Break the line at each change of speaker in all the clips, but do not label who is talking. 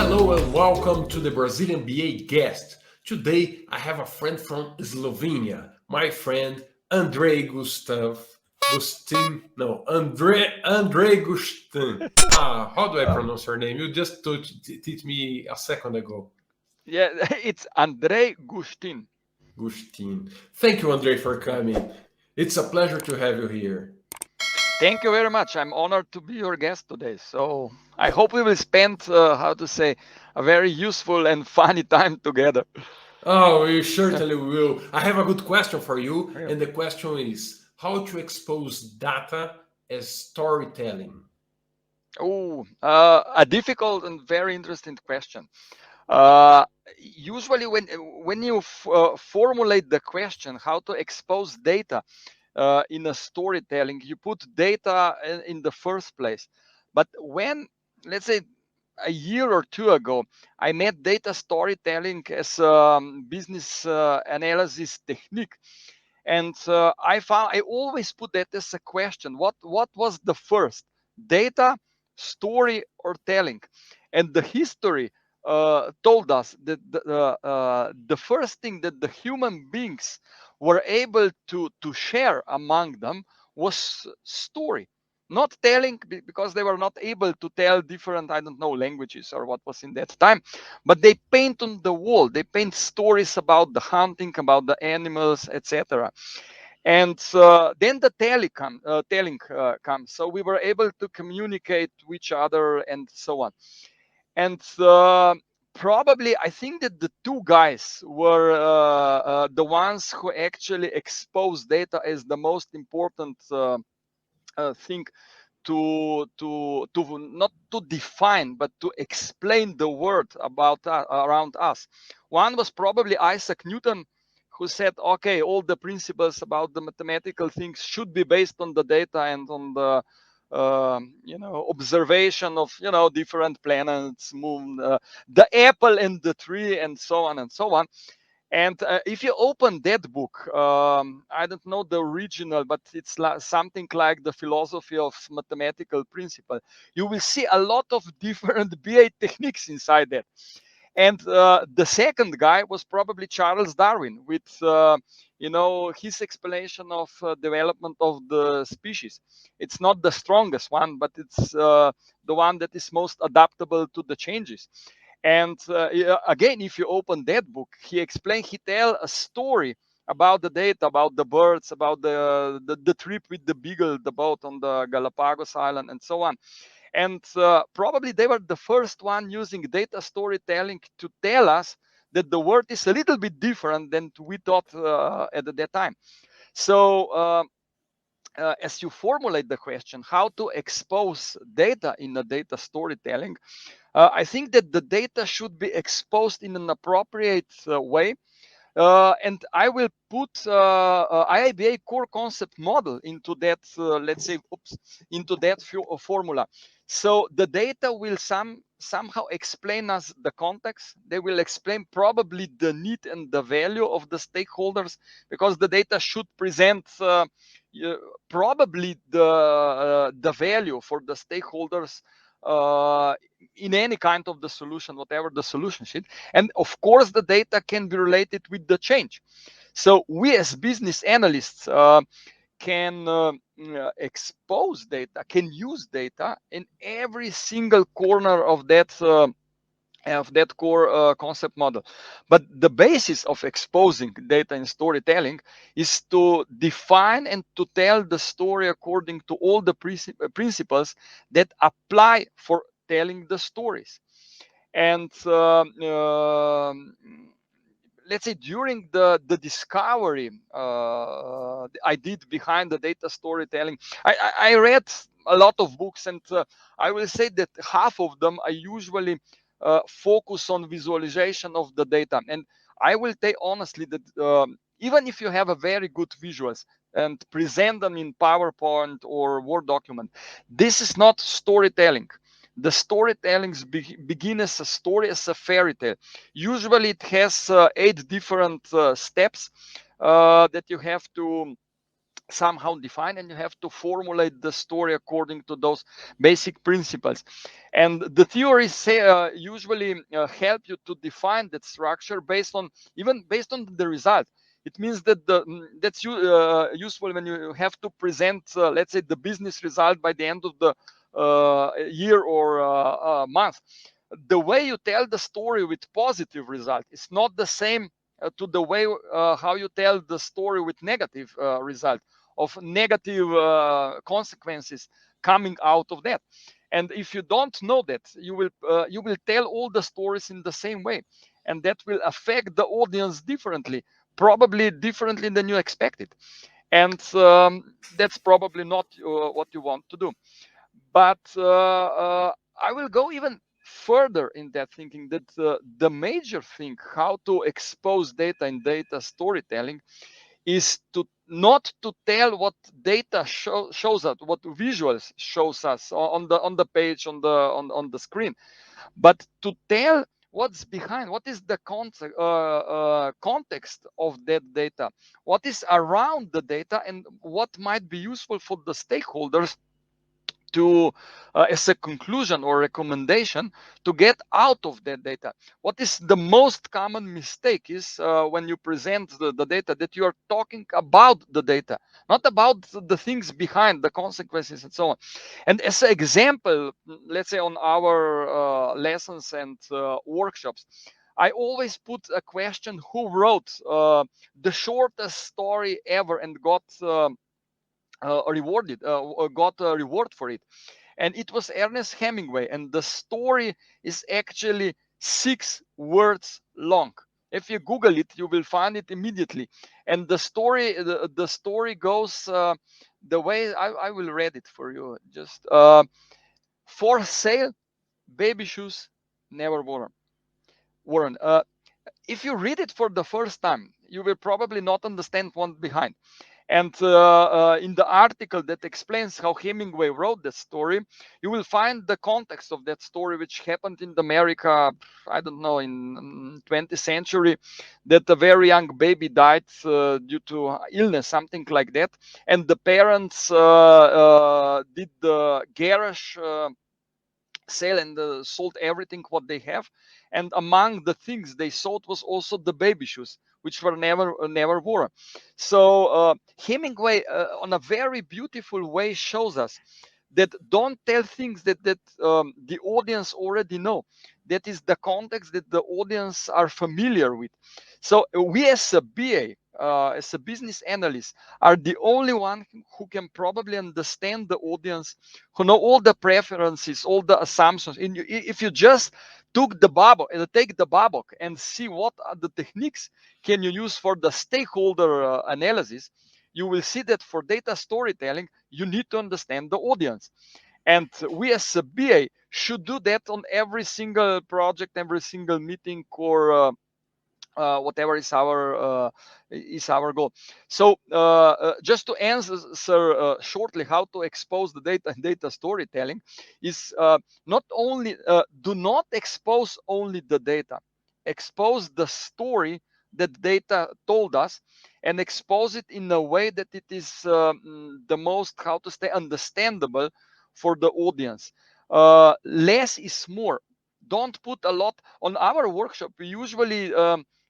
Hello and welcome to the Brazilian BA guest. Today I have a friend from Eslovênia, my friend Andrej Andrej Guštin. How do I pronounce your name? You just teach me a second ago.
Yeah, it's Andrej Guštin.
Guštin. Thank you, Andrej, for coming. It's a pleasure to have you here.
Thank you very much. I'm honored to be your guest today. So I hope we will spend, a very useful and funny time together.
Oh, we certainly will. I have a good question for you, and the question is how to expose data as storytelling.
Oh, a difficult and very interesting question. Uh, Usually, when you formulate the question how to expose data in a storytelling, you put data in the first place. But when, let's say, a year or two ago, I met data storytelling as a business analysis technique, and I always put that as a question: what was the first, data, story, or telling? And the history told us that the first thing that the human beings were able to share among them was story, not telling, because they were not able to tell different, I don't know, languages or what was in that time, but they paint on the wall, they paint stories about the hunting, about the animals, etc. And then the telling comes, so we were able to communicate to each other and so on. And probably I think that the two guys were the ones who actually exposed data as the most important thing to not to define but to explain the world about around us. One was probably Isaac Newton, who said, okay, all the principles about the mathematical things should be based on the data and on the observation of different planets, moon, the apple and the tree, and so on and so on. And if you open that book, I don't know the original, but it's something like the philosophy of mathematical principle. You will see a lot of different BA techniques inside that. And the second guy was probably Charles Darwin with, his explanation of development of the species. It's not the strongest one, but it's the one that is most adaptable to the changes. And again, if you open that book, he tell a story about the data, about the birds, about the trip with the beagle, the boat on the Galapagos Island, and so on. And probably they were the first one using data storytelling to tell us that the world is a little bit different than we thought at that time. So as you formulate the question, how to expose data in a data storytelling, I think that the data should be exposed in an appropriate way. And I will put IIBA core concept model into that, into that formula. So the data will somehow explain us the context. They will explain probably the need and the value of the stakeholders, because the data should present probably the value for the stakeholders in any kind of the solution, whatever the solution sheet. And of course, the data can be related with the change. So we as business analysts can expose data, can use data in every single corner of that core concept model. But the basis of exposing data in storytelling is to define and to tell the story according to all the principles that apply for telling the stories. And let's say during the discovery I did behind the data storytelling, I read a lot of books, and I will say that half of them I usually focus on visualization of the data. And I will tell honestly that even if you have a very good visuals and present them in PowerPoint or Word document, this is not storytelling. The storytellings begin as a story, as a fairy tale. Usually it has 8 different steps that you have to somehow defined, and you have to formulate the story according to those basic principles. And the theories usually help you to define that structure based on the result. It means that that's useful when you have to present, let's say, the business result by the end of the year or month. The way you tell the story with positive result is not the same to the way how you tell the story with negative result, of negative consequences coming out of that. And if you don't know that, you will tell all the stories in the same way, and that will affect the audience differently, probably differently than you expected. And that's probably not what you want to do. But I will go even further in that, thinking that the major thing how to expose data in data storytelling is to not to tell what data shows us, what visuals shows us on the page, on the screen, but to tell what's behind, what is the context of that data, what is around the data, and what might be useful for the stakeholders to as a conclusion or recommendation to get out of that data. What is the most common mistake is when you present the data, that you are talking about the data, not about the things behind, the consequences and so on. And as an example, let's say on our lessons and workshops, I always put a question: who wrote the shortest story ever and got got a reward for it? And it was Ernest Hemingway, and the story is actually 6 words long. If you Google it, you will find it immediately. And the story goes the way I will read it for you. Just for sale, baby shoes, never worn. If you read it for the first time, you will probably not understand what's behind. And in the article that explains how Hemingway wrote the story, you will find the context of that story, which happened in America, I don't know, in 20th century, that a very young baby died due to illness, something like that. And the parents did the garage sale and sold everything what they have, and among the things they sold was also the baby shoes, which were never worn. So Hemingway on a very beautiful way shows us that don't tell things that the audience already know. That is the context that the audience are familiar with. So we as a BA, as a business analyst, are the only one who can probably understand the audience, who know all the preferences, all the assumptions. If you just take the bubble and see what are the techniques can you use for the stakeholder analysis, you will see that for data storytelling, you need to understand the audience. And we as a BA should do that on every single project, every single meeting, or whatever is our goal. So just to answer shortly how to expose the data in data storytelling is not only do not expose only the data, expose the story that data told us, and expose it in a way that it is the most, how to say, understandable for the audience. Less is more. Don't put a lot on our workshop. We usually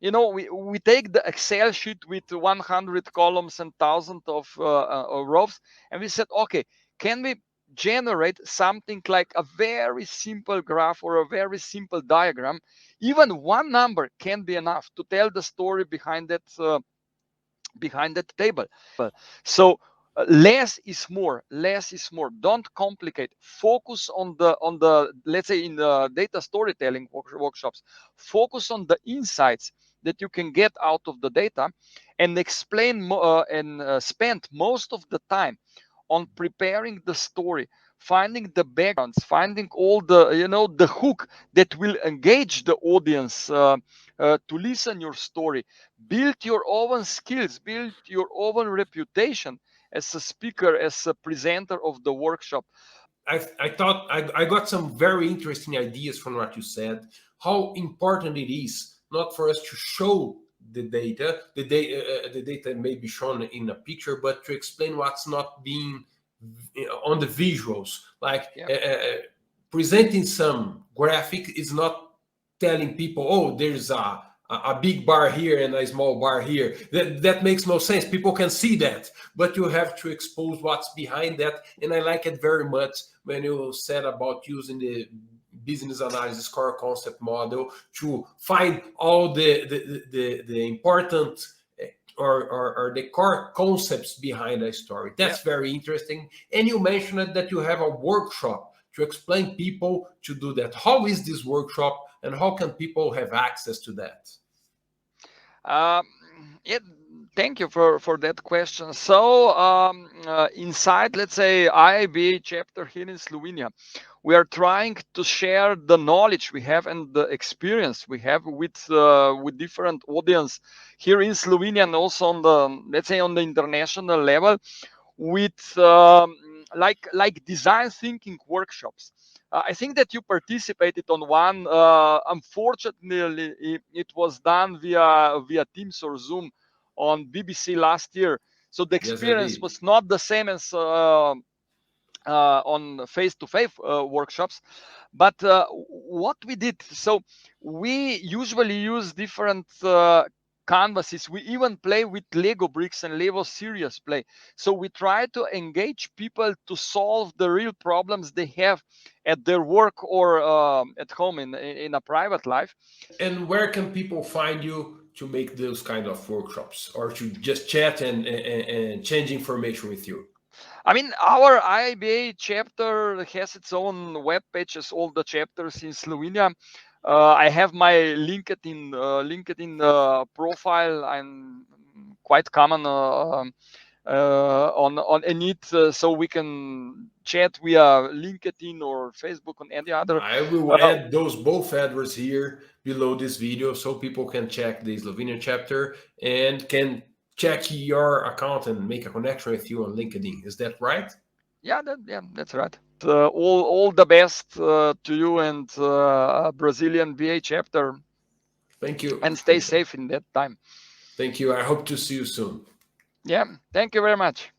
we take the Excel sheet with 100 columns and thousands of rows, and we said, okay, can we generate something like a very simple graph or a very simple diagram? Even one number can be enough to tell the story behind that table. So less is more. Less is more. Don't complicate. Focus on the let's say in the data storytelling workshops, focus on the insights that you can get out of the data, and explain and spend most of the time on preparing the story, finding the backgrounds, finding all the the hook that will engage the audience to listen your story. Build your own skills, build your own reputation as a speaker, as a presenter of the workshop.
I thought I got some very interesting ideas from what you said. How important it is not for us to show the data. The data may be shown in a picture, but to explain what's not being on the visuals, like presenting some graphic is not telling people, oh, there's a big bar here and a small bar here. That makes no sense. People can see that, but you have to expose what's behind that. And I like it very much when you said about using the business analysis core concept model to find all the important or the core concepts behind a story. That's very interesting. And you mentioned that you have a workshop to explain people to do that. How is this workshop, and how can people have access to that?
Thank you for that question. So inside, let's say, IIBA chapter here in Slovenia, we are trying to share the knowledge we have and the experience we have with different audience here in Slovenia, and also on the, let's say, on the international level, with like design thinking workshops. I think that you participated on one. Unfortunately, it was done via Teams or Zoom on BBC last year. So the experience was not the same as on face-to-face workshops. But what we did, so we usually use different canvases. We even play with Lego bricks and Lego serious play. So we try to engage people to solve the real problems they have at their work or at home in a private life.
And where can people find you to make those kind of workshops, or to just chat and change information with you?
I mean, our IIBA chapter has its own web pages, all the chapters in Slovenia. I have my LinkedIn profile. I'm quite common on it, so we can chat via LinkedIn or Facebook on any other.
I will add those both addresses here below this video, so people can check the Slovenian chapter and can check your account and make a connection with you on LinkedIn. Is that right?
Yeah, that's right. All the best to you and Brazilian BA chapter.
Thank you.
And stay safe in that time.
Thank you. I hope to see you soon.
Yeah, thank you very much.